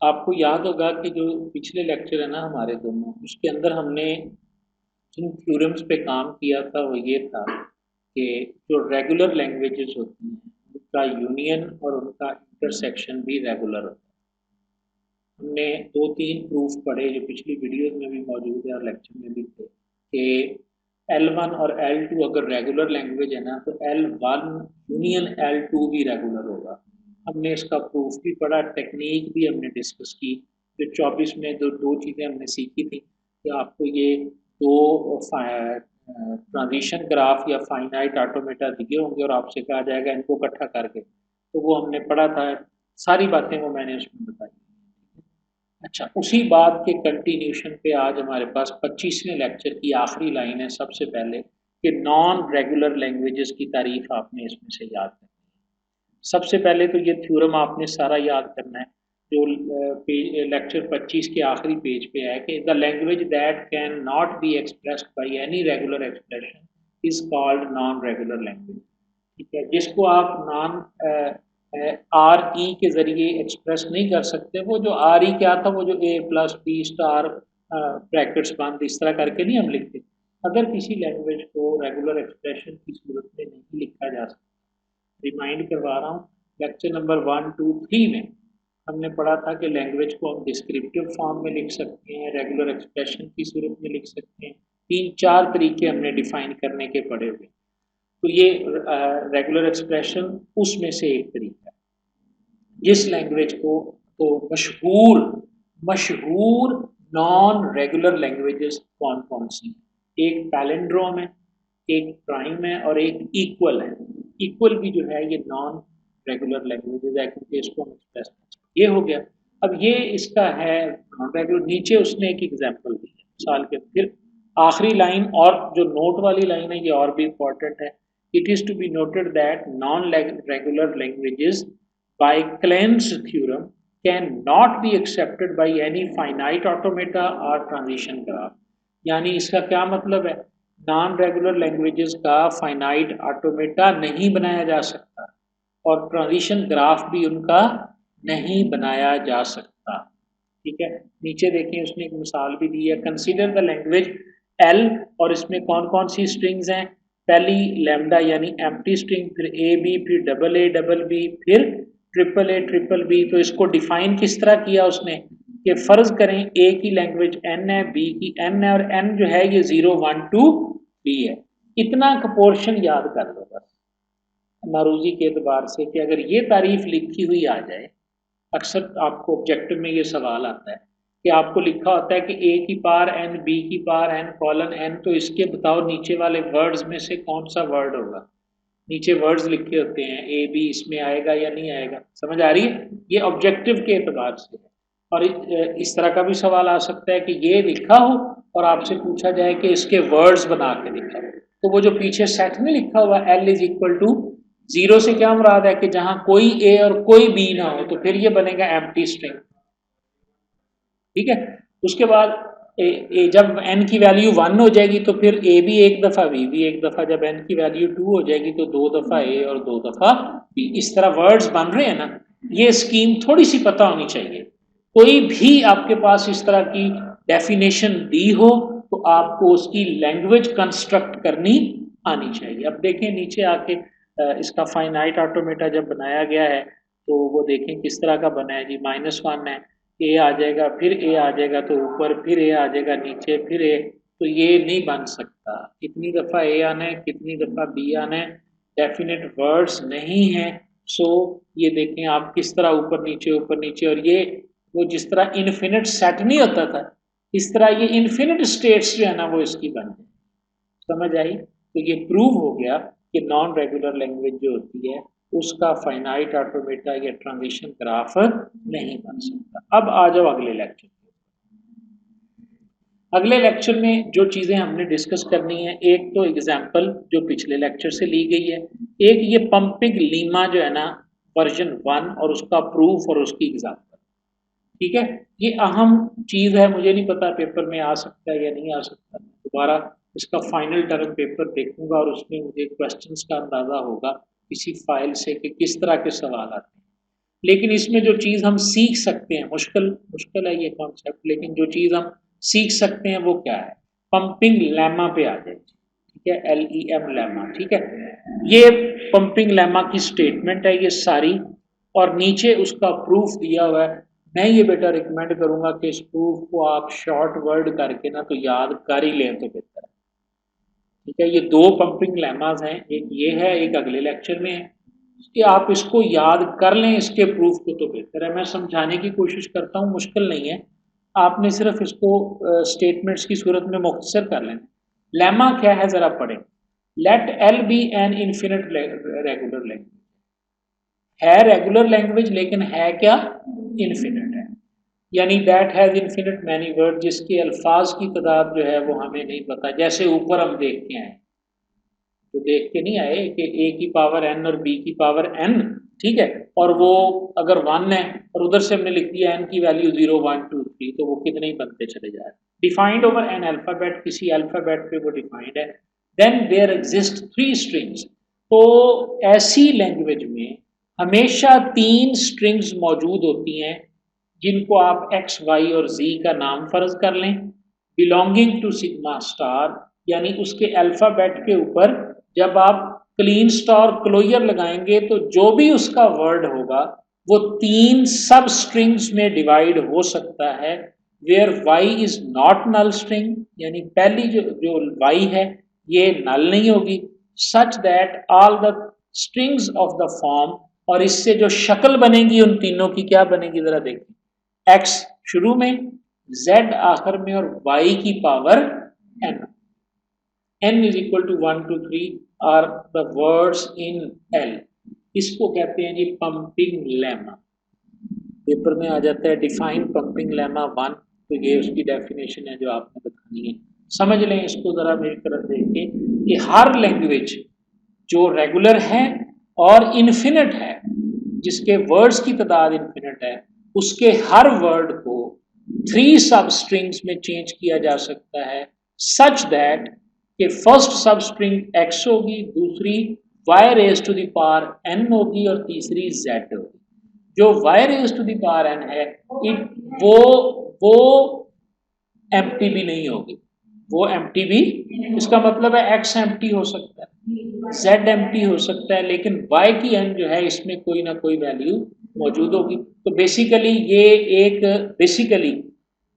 आपको याद होगा कि जो पिछले लेक्चर है ना हमारे दोनों, उसके अंदर हमने जिन थ्योरम्स पे काम किया था वो ये था कि जो रेगुलर लैंग्वेजेस होती हैं उनका यूनियन और उनका इंटरसेक्शन भी रेगुलर होता है। हमने दो तीन प्रूफ पढ़े जो पिछली वीडियोस में भी मौजूद है और लेक्चर में भी थे कि L1 और L2 अगर रेगुलर लैंग्वेज है ना तो L1 यूनियन L2 भी रेगुलर होगा। हमने इसका प्रूफ भी पढ़ा, टेक्निक भी हमने डिस्कस की। जो 24 में दो दो चीज़ें हमने सीखी थी कि आपको ये दो ट्रांजिशन ग्राफ या फाइनाइट ऑटोमेटा दिए होंगे और आपसे कहा जाएगा इनको इकट्ठा करके, तो वो हमने पढ़ा था। सारी बातें वो मैंने उसमें बताई। अच्छा, उसी बात के कंटिन्यूशन पे आज हमारे पास 25वें लेक्चर की आखिरी लाइन है सबसे पहले कि नॉन रेगुलर लैंग्वेजेस की तारीफ आपने इसमें से याद करनी है। सबसे पहले तो ये थ्योरम आपने सारा याद करना है जो लेक्चर 25 के आखिरी पेज पे है कि the language that can not be expressed by any regular expression is called non regular language. ठीक है, जिसको आप नॉन आर ई के ज़रिए एक्सप्रेस नहीं कर सकते, वो जो आर ई क्या था, वो जो ए प्लस बी स्टार ब्रैकेट्स बंद इस तरह करके नहीं हम लिखते। अगर किसी लैंग्वेज को रेगुलर एक्सप्रेशन की सूरत में नहीं लिखा जा सकता, रिमाइंड करवा रहा हूँ, लेक्चर नंबर 1, 2, 3 में हमने पढ़ा था कि लैंग्वेज को हम डिस्क्रिप्टिव फॉर्म में लिख सकते हैं, रेगुलर एक्सप्रेशन की सूरत में लिख सकते हैं। 3-4 तरीके हमने डिफाइन करने के पढ़े हुए। तो ये रेगुलर एक्सप्रेशन उसमें से एक तरीका है। जिस लैंग्वेज को तो मशहूर मशहूर नॉन रेगुलर लैंग्वेजेस कौन कौन सी, एक पैलिंड्रोम है, एक प्राइम है और एक इक्वल है। इक्वल भी जो है ये नॉन रेगुलर लैंग्वेजेस है क्योंकि इसको हम एक्सप्रेस कर सकते हैं। ये हो गया। अब ये इसका है नॉन रेगुलर। नीचे उसने एक एग्जाम्पल दी है मिसाल के। फिर आखिरी लाइन और जो नोट वाली लाइन है ये और भी इम्पोर्टेंट है। It is to be noted that non regular languages by Clen's theorem cannot be accepted by any finite automata or transition graph। यानी इसका क्या मतलब है, नॉन रेगुलर लैंग्वेजेस का फाइनाइट ऑटोमेटा नहीं बनाया जा सकता और ट्रांजिशन ग्राफ भी उनका नहीं बनाया जा सकता। ठीक है, नीचे देखें उसने एक मिसाल भी दी है, कंसीडर द लैंग्वेज एल और इसमें कौन कौन सी स्ट्रिंग्स हैं। पहली लैम्डा यानी एम्प्टी स्ट्रिंग, फिर ए बी, फिर डबल ए डबल बी, फिर ट्रिपल ए ट्रिपल बी। तो इसको डिफाइन किस तरह किया उसने कि फर्ज करें ए की लैंग्वेज एन है, बी की एन है और एन जो है ये 0, 1, 2 बी है। इतना का पोर्शन याद कर लो बस नारूजी के एतबार से कि अगर ये तारीफ लिखी हुई आ जाए, अक्सर आपको ऑब्जेक्टिव में ये सवाल आता है कि आपको लिखा होता है कि ए की पावर एन, बी की पावर एन, कॉलन एन, तो इसके बताओ नीचे वाले वर्ड्स में से कौन सा वर्ड होगा। नीचे वर्ड्स लिखे होते हैं, ए बी इसमें आएगा या नहीं आएगा। समझ आ रही है, ये ऑब्जेक्टिव के एतबार से है। और इस तरह का भी सवाल आ सकता है कि ये लिखा हो और आपसे पूछा जाए कि इसके वर्ड्स बना के लिखा हो, तो वो जो पीछे सेट में लिखा हुआ एल इज इक्वल टू 0 से क्या मुराद है कि जहां कोई ए और कोई बी ना हो, तो फिर ये बनेगा एम्प्टी स्ट्रिंग। ठीक है, उसके बाद जब n की वैल्यू 1 हो जाएगी तो फिर a भी एक दफ़ा, b भी एक दफ़ा। जब n की वैल्यू 2 हो जाएगी तो 2 दफ़ा a और 2 दफ़ा b। इस तरह वर्ड्स बन रहे हैं ना, ये स्कीम थोड़ी सी पता होनी चाहिए। कोई भी आपके पास इस तरह की डेफिनेशन दी हो तो आपको उसकी लैंग्वेज कंस्ट्रक्ट करनी आनी चाहिए। अब देखें नीचे आके इसका फाइनाइट ऑटोमेटा जब बनाया गया है तो वो देखें किस तरह का बना है जी। -1 है, ए आ जाएगा, फिर ए आ जाएगा तो ऊपर, फिर ए आ जाएगा नीचे, फिर ए, तो ये नहीं बन सकता। कितनी दफ़ा ए आना है, कितनी दफ़ा बी आना है, डेफिनेट वर्ड्स नहीं है। सो ये देखें आप किस तरह ऊपर नीचे, और ये वो जिस तरह इन्फिनिट सेट नहीं होता था, इस तरह ये इन्फिनिट स्टेट्स जो है ना वो इसकी बन गई। समझ आई? तो ये प्रूव हो गया कि नॉन रेगुलर लैंग्वेज जो होती है उसका फाइनाइट ऑटोमेटा या ट्रांजिशन ग्राफ नहीं बन सकता। अब आ जाओ अगले लेक्चर। अगले लेक्चर में जो चीज़ें हमने डिस्कस करनी है, एक तो एग्जाम्पल जो पिछले लेक्चर से ली गई है, एक ये पंपिंग लीमा जो है ना वर्जन 1 और उसका प्रूफ और उसकी एग्जाम्पल। ठीक है, ये अहम चीज़ है, मुझे नहीं पता पेपर में आ सकता है या नहीं आ सकता। दोबारा इसका फाइनल टर्म पेपर देखूंगा और उसमें मुझे क्वेश्चंस का अंदाज़ा होगा इसी फाइल से कि किस तरह के सवाल आते हैं। लेकिन इसमें जो चीज़ हम सीख सकते हैं, मुश्किल है ये कॉन्सेप्ट, लेकिन जो चीज़ हम सीख सकते हैं वो क्या है, पंपिंग लेमा पे आ जाए, ठीक है, LEM लेमा, ठीक है। ये पंपिंग लेमा की स्टेटमेंट है ये सारी, और नीचे उसका प्रूफ दिया हुआ है। मैं ये बेटा रिकमेंड करूंगा कि इस प्रूफ को आप शॉर्ट वर्ड करके ना तो याद कर ही लें तो बेहतर है, ठीक है। ये दो पंपिंग लेमाज हैं, एक ये है, एक अगले लेक्चर में है, कि आप इसको याद कर लें इसके प्रूफ को तो बेहतर है। मैं समझाने की कोशिश करता हूँ, मुश्किल नहीं है, आपने सिर्फ इसको स्टेटमेंट्स की सूरत में मुख्तसर कर लेना। लेमा क्या है जरा पढ़ें। Let L be an infinite regular language, है रेगुलर लैंग्वेज लेकिन है क्या, इन्फिनिट है, यानी that has infinite many word, जिसके अल्फाज की तादाद जो है वो हमें नहीं पता। जैसे ऊपर हम देख के आए, तो देख के नहीं आए कि a की पावर n और b की पावर n, ठीक है, और वो अगर 1 है और उधर से हमने लिख दिया n की वैल्यू 0 1 2 3, तो वो कितने ही बनते चले जा रहे हैं। डिफाइंड ओवर एन अल्फाबेट, किसी अल्फाबेट पे वो डिफाइंड है। देन देयर एग्जिस्ट 3 स्ट्रिंग्स, तो ऐसी लैंग्वेज में हमेशा 3 स्ट्रिंग्स मौजूद होती हैं, जिनको आप x y और z का नाम फर्ज कर लें, बिलोंगिंग टू सिग्मा स्टार, यानी उसके अल्फाबेट के ऊपर जब आप क्लीन स्टार क्लोजर लगाएंगे तो जो भी उसका वर्ड होगा वो 3 सब स्ट्रिंग्स में डिवाइड हो सकता है, where y is not null string, यानी पहली जो y है ये नल नहीं होगी, such that all the strings of the form, और इससे जो शक्ल बनेगी उन तीनों की क्या बनेगी जरा देखिए, x शुरू में, z आखिर में, और y की power n, n is equal to 1 2 3 are the words in L। इसको कहते हैं जी पंपिंग लेमा। पेपर में आ जाता है डिफाइन पंपिंग लेमा 1, तो ये उसकी डेफिनेशन है जो आपने बतानी है। समझ लें इसको जरा मेरी तरफ देख के कि हर लैंग्वेज जो रेगुलर है और इन्फिनिट है, जिसके वर्ड्स की तादाद इन्फिनिट है, उसके हर वर्ड को 3 सब स्ट्रिंग्स में चेंज किया जा सकता है, सच दैट कि फर्स्ट सब स्ट्रिंग x होगी, दूसरी y raise to the power n होगी, और तीसरी z होगी। जो y raise to the power n है वो एम्प्टी भी नहीं होगी, वो एम्प्टी भी, इसका मतलब है x एम्प्टी हो सकता है, z एम्प्टी हो सकता है, लेकिन y की n जो है इसमें कोई ना कोई वैल्यू मौजूद होगी। तो बेसिकली ये एक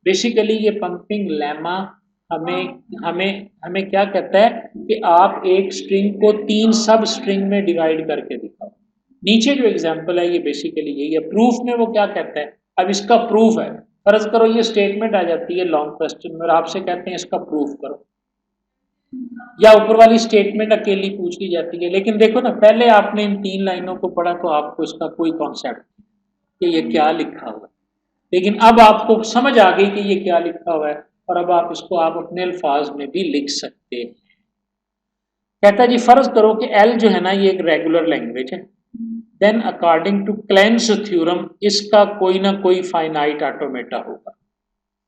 बेसिकली ये पंपिंग लेमा हमें क्या कहता है कि आप एक स्ट्रिंग को 3 सब स्ट्रिंग में डिवाइड करके दिखाओ। नीचे जो एग्जांपल है ये बेसिकली यही है। प्रूफ में वो क्या कहता है, अब इसका प्रूफ है, फर्ज करो ये स्टेटमेंट आ जाती है लॉन्ग क्वेश्चन में और आपसे कहते हैं इसका प्रूफ करो, या ऊपर वाली स्टेटमेंट अकेली पूछ ली जाती है, लेकिन देखो ना पहले आपने इन 3 लाइनों को पढ़ा तो आपको इसका कोई कॉन्सेप्ट कि ये क्या लिखा हुआ है, लेकिन अब आपको समझ आ गई कि ये क्या लिखा हुआ है, और अब आप इसको आप अपने अल्फाज में भी लिख सकते हैं। कहता है जी फर्ज करो कि L जो है ना ये एक रेगुलर लैंग्वेज है, then according to Kleene's theorem इसका कोई ना कोई फाइनाइट ऑटोमेटा होगा,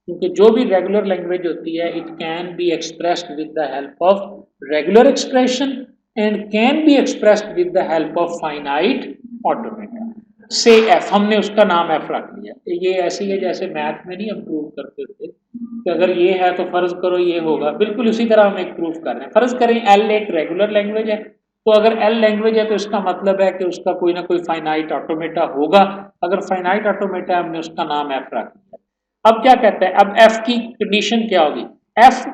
क्योंकि जो भी रेगुलर लैंग्वेज होती है it can be expressed with the help of regular expression and can be expressed with the help of finite automata. से एफ, हमने उसका नाम एफ रख लिया, ये ऐसी है जैसे मैथ में नहीं हम प्रूव करते थे कि अगर ये है तो फर्ज करो ये होगा, बिल्कुल उसी तरह हम एक प्रूफ कर रहे हैं। फर्ज करें एल एक रेगुलर लैंग्वेज है, तो अगर एल लैंग्वेज है तो इसका मतलब है कि उसका कोई ना कोई फाइनाइट ऑटोमेटा होगा, अगर फाइनाइट ऑटोमेटा हमने उसका नाम एफ रख लिया। अब क्या कहता है, अब एफ की कंडीशन क्या होगी, एफ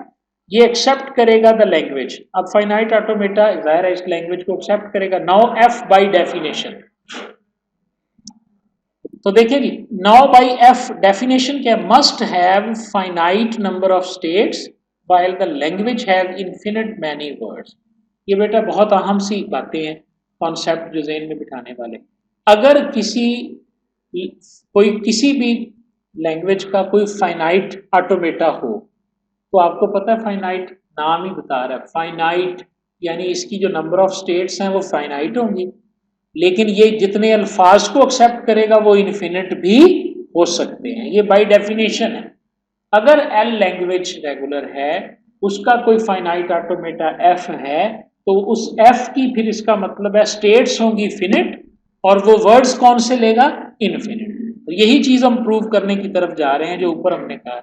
ये एक्सेप्ट करेगा द लैंग्वेज, अब फाइनाइट ऑटोमेटा जाहिर है इस लैंग्वेज को एक्सेप्ट करेगा। नाउ एफ बाय डेफिनेशन, तो देखिए जी नाउ बाय एफ डेफिनेशन क्या, must have finite number of states while the language have infinite many words. ये बेटा बहुत अहम सी बातें हैं, कॉन्सेप्ट जो ज़हन में बिठाने वाले। अगर किसी भी लैंग्वेज का कोई फाइनाइट ऑटोमेटा हो, तो आपको पता है फाइनाइट नाम ही बता रहा है, फाइनाइट यानी इसकी जो नंबर ऑफ स्टेट्स हैं वो फाइनाइट होंगी, लेकिन ये जितने अल्फाज को एक्सेप्ट करेगा वो इन्फिनिट भी हो सकते हैं, ये बाय डेफिनेशन है। अगर एल लैंग्वेज रेगुलर है, उसका कोई फाइनाइट ऑटोमेटा एफ है, तो उस एफ की फिर इसका मतलब है स्टेट्स होंगी फिनिट और वो वर्ड्स कौन से लेगा, इनफिनिट। तो यही चीज हम प्रूव करने की तरफ जा रहे हैं जो ऊपर हमने कहा।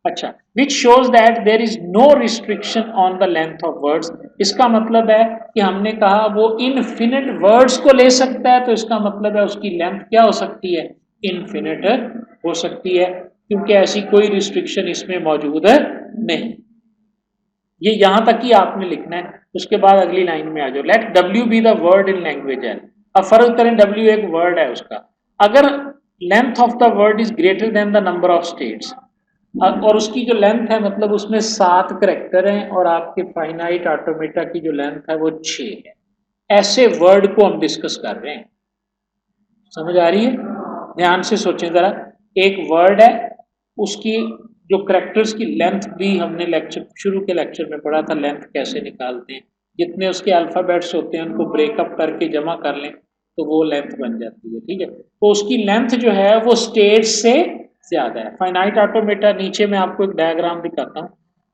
अच्छा, which shows that there is no restriction on the length of words. इसका मतलब है कि हमने कहा वो इनफिनिट वर्ड्स को ले सकता है, तो इसका मतलब है उसकी लेंथ क्या हो सकती है, इनफिनिट हो सकती है, क्योंकि ऐसी कोई रिस्ट्रिक्शन इसमें मौजूद है नहीं। ये यहां तक ही आपने लिखना है। उसके बाद अगली लाइन में आ जाओ, let W be the word in language L. अब फर्क करें, डब्ल्यू एक वर्ड है उसका, अगर length of the word is greater than the number of states, और उसकी जो लेंथ है मतलब उसमें 7 करेक्टर हैं और आपके फाइनाइट ऑटोमेटा की जो लेंथ है वो 6 है, ऐसे वर्ड को हम डिस्कस कर रहे हैं। समझ आ रही है? ध्यान से सोचें जरा, एक वर्ड है, उसकी जो करेक्टर्स की लेंथ भी हमने लेक्चर शुरू के लेक्चर में पढ़ा था, लेंथ कैसे निकालते हैं, जितने उसके अल्फाबेट्स होते हैं उनको ब्रेकअप करके जमा कर लें तो वो लेंथ बन जाती है। ठीक है, तो उसकी लेंथ जो है वो स्टेट से ज्यादा है। फाइनाइट ऑटोमेटा, नीचे मैं आपको एक डायग्राम दिखाता हूँ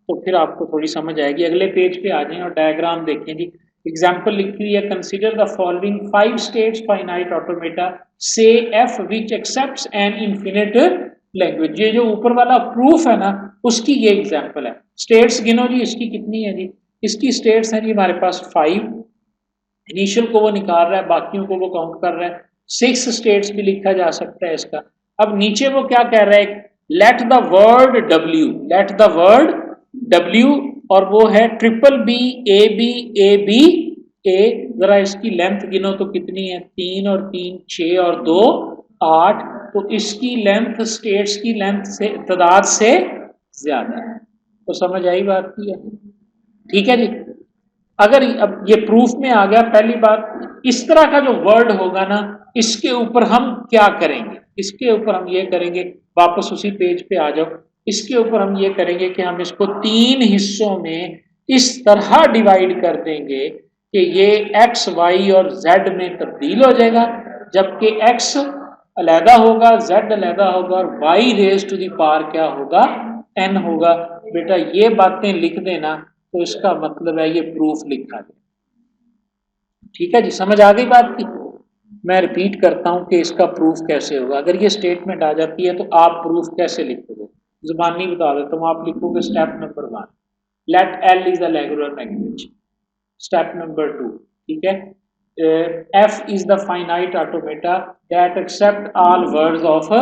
तो फिर आपको थोड़ी समझ आएगी। अगले पेज पे आ जाएं और डायग्राम देखें जी। एग्जाम्पल लिखी हुई है, consider the following 5 states finite automata से F which accepts an infinite language. ये जो ऊपर वाला प्रूफ है ना, उसकी ये एग्जाम्पल है। स्टेट्स गिनो जी, इसकी कितनी है जी, इसकी स्टेट्स हैं जी हमारे पास 5। इनिशियल को वो निकाल रहा है, बाकियों को वो काउंट कर रहा है। 6 स्टेट्स भी लिखा जा सकता है इसका। अब नीचे वो क्या कह रहा है, let the word W, let the word W, और वो है triple B A B A B A. जरा इसकी लेंथ गिनो तो कितनी है, 3 और 3 6 और 2 8। तो इसकी लेंथ स्टेट्स की लेंथ से तादाद से ज्यादा है। तो समझ आई बात की है? ठीक है जी। अगर अब ये प्रूफ में आ गया, पहली बात, इस तरह का जो वर्ड होगा ना, इसके ऊपर हम क्या करेंगे, इसके ऊपर हम ये करेंगे, वापस उसी पेज पे आ जाओ, इसके ऊपर हम ये करेंगे कि हम इसको 3 हिस्सों में इस तरह डिवाइड कर देंगे कि ये x, y और z में तब्दील हो जाएगा, जबकि x अलहदा होगा, z अलहदा होगा और y raise to the power क्या होगा, n होगा। बेटा ये बातें लिख देना, तो इसका मतलब है ये प्रूफ लिखा गया। ठीक है जी, समझ आ गई बात की? मैं रिपीट करता हूं कि इसका प्रूफ कैसे होगा। अगर ये स्टेटमेंट आ जाती है तो आप प्रूफ कैसे लिखोगे, जुबानी बता देता हूं। आप लिखोगे step number 1, let L is the regular language. Step number 2, ठीक है, F is the finite automata that accept all words of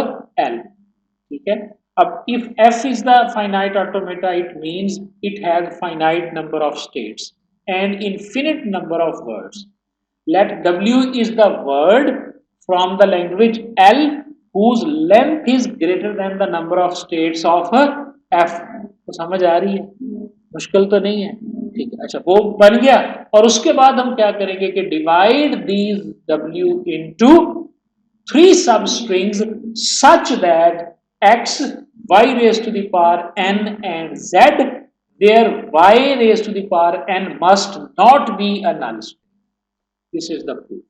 L. ठीक है, अब if f is the finite automata, it means it has finite number of states and infinite number of words. Let w is the word from the language L whose length is greater than the number of states of f। तो समझ आ रही है? मुश्किल तो नहीं है। ठीक है, अच्छा वो बन गया। और उसके बाद हम क्या करेंगे कि divide these w into 3 substrings such that x, y raised to the power n and z, where y raised to the power n must not be a null string. This is the proof.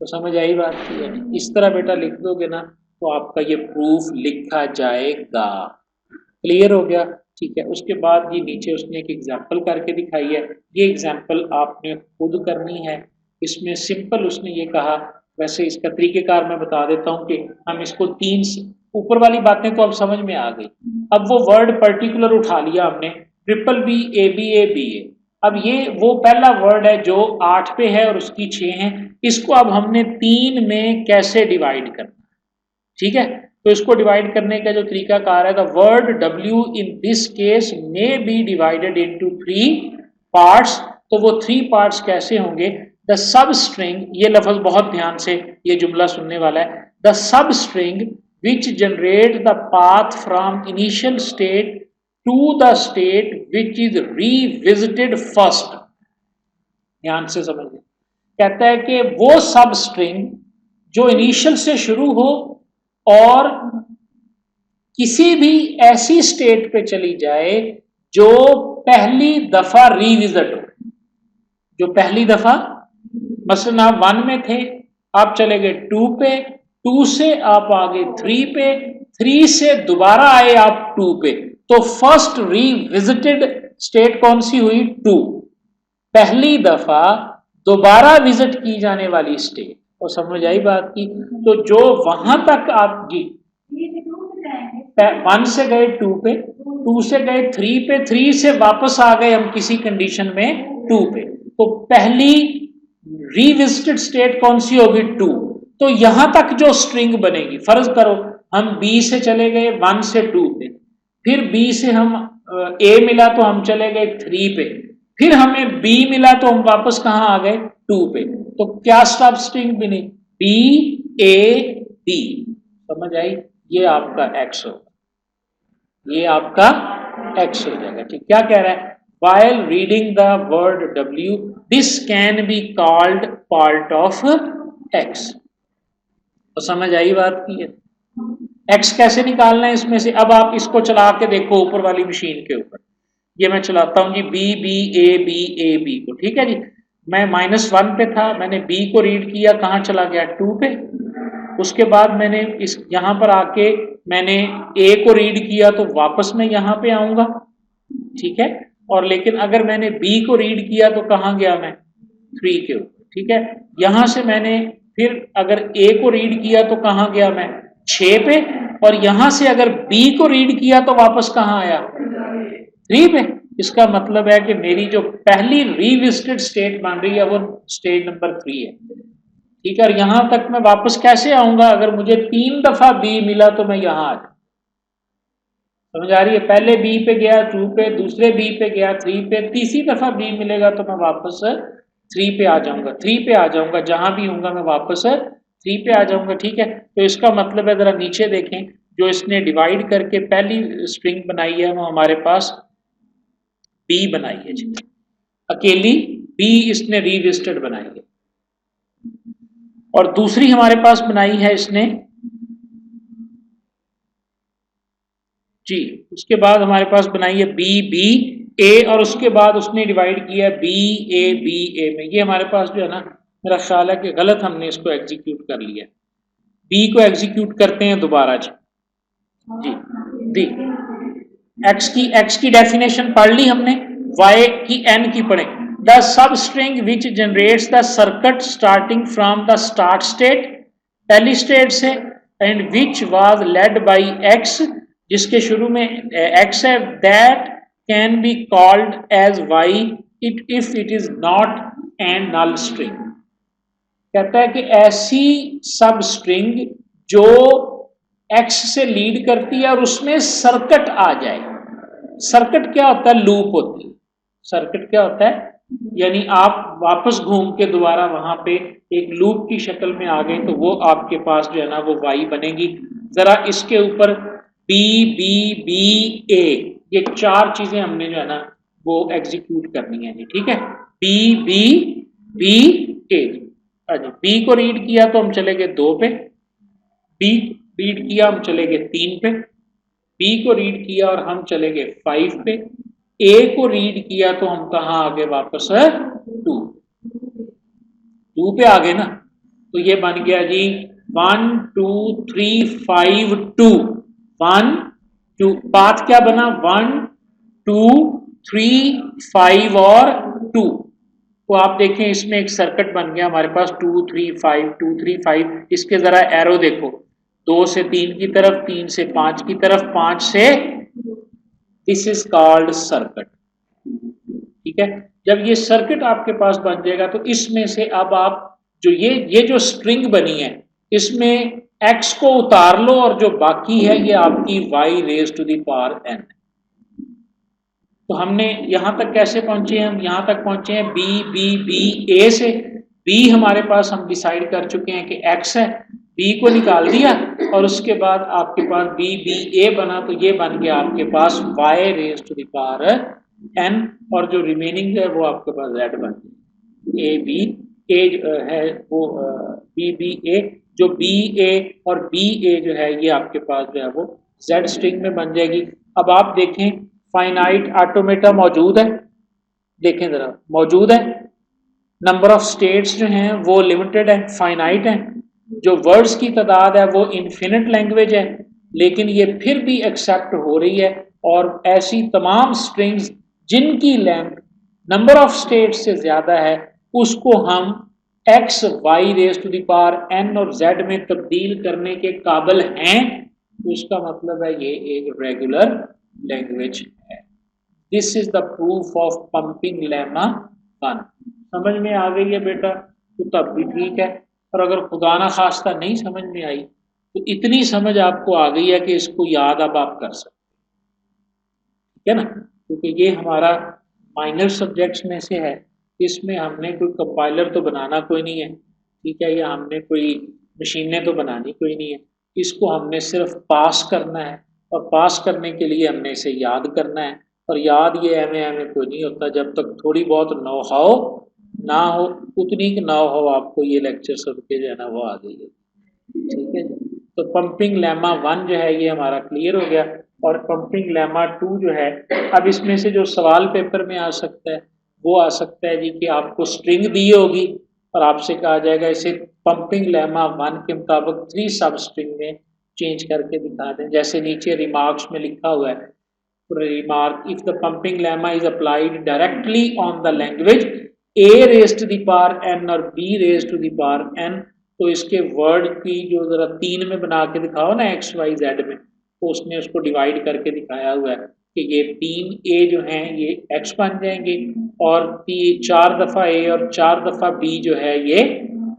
तो समझ आई बात की है? इस तरह बेटा लिख दोगे ना तो आपका ये प्रूफ लिखा जाएगा। क्लियर हो गया? ठीक है, उसके बाद ये नीचे उसने एक एग्जाम्पल करके दिखाई है, ये एग्जाम्पल आपने खुद करनी है। इसमें सिंपल उसने ये कहा, वैसे इसका तरीकेकार मैं बता देता हूँ कि हम इसको 3, ऊपर वाली बातें तो अब समझ में आ गई। अब वो वर्ड पर्टिकुलर उठा लिया हमने, triple B A B A B A. अब ये वो पहला वर्ड है जो 8 पे है और उसकी 6 है, इसको अब हमने 3 में कैसे डिवाइड करना। ठीक है, तो इसको डिवाइड करने का जो तरीका कार है, the word W in this case may be divided into 3 parts. तो वो 3 पार्ट्स कैसे होंगे, द सब स्ट्रिंग, ये लफ्ज बहुत ध्यान से ये जुमला सुनने वाला है, the substring which generate the path from initial state to the state which is revisited first. ध्यान से समझिए, कहता है कि वो सब स्ट्रिंग जो इनिशियल से शुरू हो और किसी भी ऐसी स्टेट पे चली जाए जो पहली दफा रिविजिट हो। जो पहली दफा, मसलन आप 1 में थे, आप चले गए 2 पे, 2 से आप आगे 3 पे, 3 से दोबारा आए आप 2 पे, तो फर्स्ट रिविजिटेड स्टेट कौन सी हुई, 2। पहली दफा दोबारा विजिट की जाने वाली स्टेट। और समझ आई बात की। तो जो वहां तक आप जी 1 से गए 2 पे, 2 से गए 3 पे, 3 से वापस आ गए हम किसी कंडीशन में 2 पे। तो पहली रिविजिटेड स्टेट कौन सी होगी? 2। तो यहां तक जो स्ट्रिंग बनेगी, फर्ज करो हम बी से चले गए 1 से 2 पे, फिर बी से हम ए मिला तो हम चले गए 3 पे, फिर हमें बी मिला तो हम वापस कहां आ गए? 2 पे। तो क्या स्टॉप स्ट्रिंग बनी? B A D. समझ आई? ये आपका एक्स होगा, ये आपका एक्स हो जाएगा। ठीक, क्या कह रहा है? while reading the word w this can be called part of x। तो समझ आई बात की है? x कैसे निकालना है इसमें से? अब आप इसको चला के देखो ऊपर वाली मशीन के ऊपर। ये मैं चलाता हूं G B B A B को, ठीक है जी। मैं -1 पे था, मैंने बी को रीड किया, कहां चला गया? 2 पे। उसके बाद मैंने इस यहां पर आके मैंने ए को रीड किया तो वापस मैं यहां पे आऊंगा, ठीक है। और लेकिन अगर मैंने बी को रीड किया तो कहां गया मैं? 3 के ऊपर, ठीक है। यहां से मैंने फिर अगर ए को रीड किया तो कहां गया मैं? 6 पे। और यहां से अगर बी को रीड किया तो वापस कहां आया? 3 पे। इसका मतलब है कि मेरी जो पहली रिविजिटेड स्टेट बन रही है वो स्टेट नंबर 3 है, ठीक है। और यहां तक मैं वापस कैसे आऊंगा? अगर मुझे 3 दफा बी मिला तो मैं यहां आ जाऊं। समझ आ रही है? पहले बी पे गया 2 पे, दूसरे बी पे गया 3 पे, तीसरी दफा बी मिलेगा तो मैं वापस 3 पे आ जाऊंगा, 3 पे आ जाऊंगा, जहां भी हूंगा मैं वापस 3 पे आ जाऊंगा, ठीक है। तो इसका मतलब है, जरा नीचे देखें, जो इसने डिवाइड करके पहली स्ट्रिंग बनाई है वो हमारे पास बी बनाई है जी, अकेली बी इसने रिविजिटेड बनाई है। और दूसरी हमारे पास बनाई है इसने जी, उसके बाद हमारे पास बनाई है बी बी ए, और उसके बाद उसने डिवाइड किया बी ए में। ये हमारे पास जो है ना, मेरा ख्याल है कि गलत हमने इसको एग्जीक्यूट कर लिया। बी को एग्जीक्यूट करते हैं दोबारा जी दी। एक्स की डेफिनेशन पढ़ ली हमने, वाई की एन की पढ़े। The substring which generates the circuit starting from the start state, पहली स्टेट से, and which was led by X, जिसके शुरू में एक्स है, that can be called as Y it if it is not and null string. कहता है कि ऐसी सब स्ट्रिंग जो एक्स से लीड करती है और उसमें सर्किट आ जाए। सर्किट क्या होता है? लूप होती है। सर्किट क्या होता है? यानी आप वापस घूम के दोबारा वहां पे एक लूप की शक्ल में आ गए तो वो आपके पास जो है ना वो वाई बनेगी। जरा इसके ऊपर बी बी बी ए, ये 4 चीजें हमने जो है ना वो एग्जीक्यूट करनी है जी, ठीक है। B B B A, B को रीड किया तो हम चले गए 2 पे, बी रीड किया हम चले गए 3 पे, बी को रीड किया और हम चले गए 5 पे, ए को रीड किया तो हम कहां आ गए वापस? 2 पे आ गए ना। तो ये बन गया जी 1 2 3 5 2, 1 2, पाथ क्या बना? 1 2 3 5 और 2। तो आप देखें इसमें एक सर्किट बन गया हमारे पास 2 3 5 2 3 5। इसके जरा एरो देखो, 2 से 3 की तरफ, 3 से 5 की तरफ, 5 से, दिस इज कॉल्ड सर्किट, ठीक है। जब ये सर्किट आपके पास बन जाएगा तो इसमें से अब आप जो ये जो स्ट्रिंग बनी है इसमें x को उतार लो और जो बाकी है ये आपकी y raise to the power n। तो हमने यहां तक कैसे पहुंचे हैं? हम यहां तक पहुंचे हैं बी बी बी ए से। बी हमारे पास हम डिसाइड कर चुके हैं कि x है, बी को निकाल दिया और उसके बाद आपके पास बी बी ए बना, तो ये बन गया आपके पास y raise to the power n, और जो रिमेनिंग है वो आपके पास z बन गया। ए बी ए है वो बी बी ए, जो बी ए और बी ए जो है ये आपके पास जो है वो z स्ट्रिंग में बन जाएगी। अब आप देखें फाइनाइट ऑटोमेटा मौजूद है, देखें जरा मौजूद है। नंबर ऑफ स्टेट्स जो हैं वो लिमिटेड है, फाइनाइट है। जो वर्ड्स की तादाद है वो इन्फिनिट लैंग्वेज है, लेकिन ये फिर भी एक्सेप्ट हो रही है। और ऐसी तमाम स्ट्रिंग्स जिनकी लेंथ नंबर ऑफ स्टेट्स से ज्यादा है उसको हम X Y raise to the power N और जेड में तब्दील करने के काबिल हैं, तो इसका मतलब है ये एक रेगुलर लैंग्वेज है। This is the proof of pumping lemma 1। समझ में आ गई है बेटा तो तब भी ठीक है, और अगर खुदा ना खास्ता नहीं समझ में आई तो इतनी समझ आपको आ गई है कि इसको याद अब आप कर सकते, ठीक है ना, क्योंकि ये हमारा माइनर सब्जेक्ट्स में से है। इसमें हमने कोई कंपाइलर तो बनाना कोई नहीं है, ठीक है, या हमने कोई मशीनें तो बनानी कोई नहीं है। इसको हमने सिर्फ पास करना है, और पास करने के लिए हमने इसे याद करना है। और याद ये एम कोई नहीं होता जब तक थोड़ी बहुत नो हाउ ना हो, उतनी ना हो आपको ये लेक्चर सुन के जो है ना वो आ गई है, ठीक है जी। तो पंपिंग लेमा 1 जो है ये हमारा क्लियर हो गया। और पंपिंग लेमा 2 जो है, अब इसमें से जो सवाल पेपर में आ सकता है वो आ सकता है जी कि आपको स्ट्रिंग दी होगी और आपसे कहा जाएगा इसे पंपिंग लेमा 1 के मुताबिक 3 सब स्ट्रिंग में चेंज करके दिखा दें। जैसे नीचे रिमार्क्स में लिखा हुआ है, remark if the pumping lemma is applied directly on the language a raised to the power n और b raised to the power n, तो इसके वर्ड की जो जरा 3 में बना के दिखाओ ना एक्स वाई जेड में, तो उसने उसको डिवाइड करके दिखाया हुआ है कि ये 3 ए जो हैं ये एक्स बन जाएंगे, और 4 दफ़ा ए और 4 दफ़ा बी जो है ये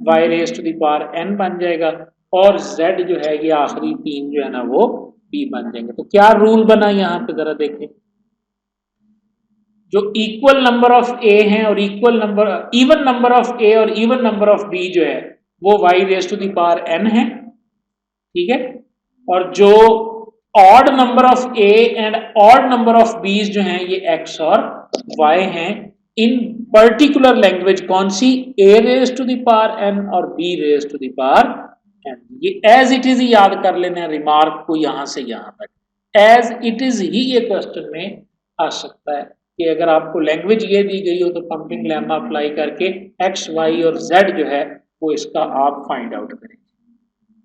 Y raise to the power N बन जाएगा, और जेड जो है ये आखिरी 3 जो है ना वो बी बन जाएंगे। तो क्या रूल बना यहाँ पे जरा देखें, जो इक्वल नंबर ऑफ ए हैं और इवन नंबर ऑफ ए और इवन नंबर ऑफ बी जो है वो Y raise to the power N है, ठीक है, और जो odd number of A and odd number of B's जो हैं ये एक्स और वाई हैं। इन पर्टिकुलर लैंग्वेज कौन सी, A raise to the power N और B raise to the power N. ये एज इट इज याद कर लेना रिमार्क को यहां से यहां तक, एज इट इज ही ये क्वेश्चन में आ सकता है कि अगर आपको लैंग्वेज ये दी गई हो तो पंपिंग लेमा अप्लाई करके एक्स वाई और जेड जो है वो इसका आप फाइंड आउट करेंगे।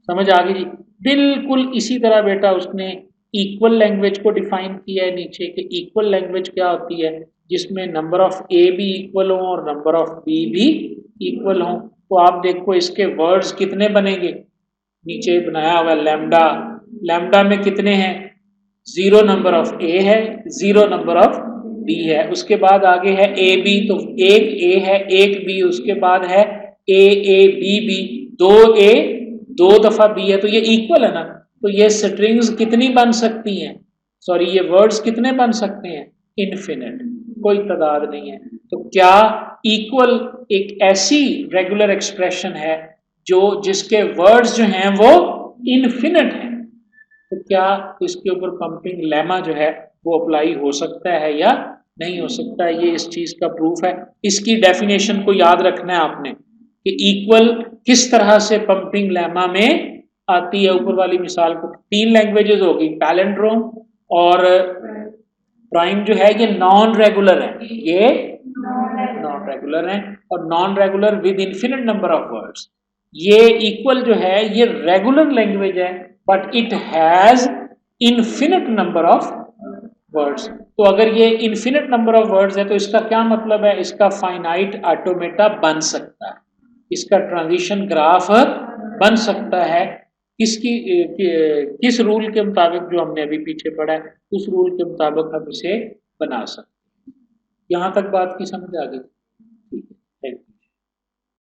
समझ आ गई जी। बिल्कुल इसी तरह बेटा उसने इक्वल लैंग्वेज को डिफाइन किया है नीचे कि इक्वल लैंग्वेज क्या होती है, जिसमें नंबर ऑफ ए भी इक्वल हो और नंबर ऑफ बी भी इक्वल हो। तो आप देखो इसके वर्ड्स कितने बनेंगे, नीचे बनाया हुआ लैम्डा, लैम्डा में कितने हैं, 0 नंबर ऑफ ए है, 0 नंबर ऑफ बी है, उसके बाद आगे है ए बी, तो एक ए है एक बी, उसके बाद है ए बी, 2 ए 2 दफा बी है, तो ये इक्वल है ना। तो ये स्ट्रिंग्स कितनी बन सकती हैं, सॉरी ये वर्ड्स कितने बन सकते हैं, इनफिनिट, कोई तादाद नहीं है। तो क्या इक्वल एक ऐसी रेगुलर एक्सप्रेशन है जो जिसके वर्ड्स जो हैं वो इनफिनिट हैं, तो क्या इसके ऊपर पंपिंग लेमा जो है वो अप्लाई हो सकता है या नहीं हो सकता है, ये इस चीज का प्रूफ है। इसकी डेफिनेशन को याद रखना है आपने कि इक्वल किस तरह से पंपिंग लेमा में आती है। ऊपर वाली मिसाल को 3 लैंग्वेजेस होगी, पैलेंड्रोम और प्राइम जो है ये नॉन रेगुलर है, ये नॉन रेगुलर है, और non regular with infinite number of words. ये इक्वल जो है ये रेगुलर लैंग्वेज है but it has infinite number of words. तो अगर ये इन्फिनिट नंबर ऑफ वर्ड्स है तो इसका क्या मतलब है, इसका फाइनाइट ऑटोमेटा बन सकता है, इसका ट्रांजिशन ग्राफ बन सकता है। किस रूल के मुताबिक, जो हमने अभी पीछे पढ़ा है उस रूल के मुताबिक हम इसे बना सकते हैं। यहाँ तक बात की समझ आ गई।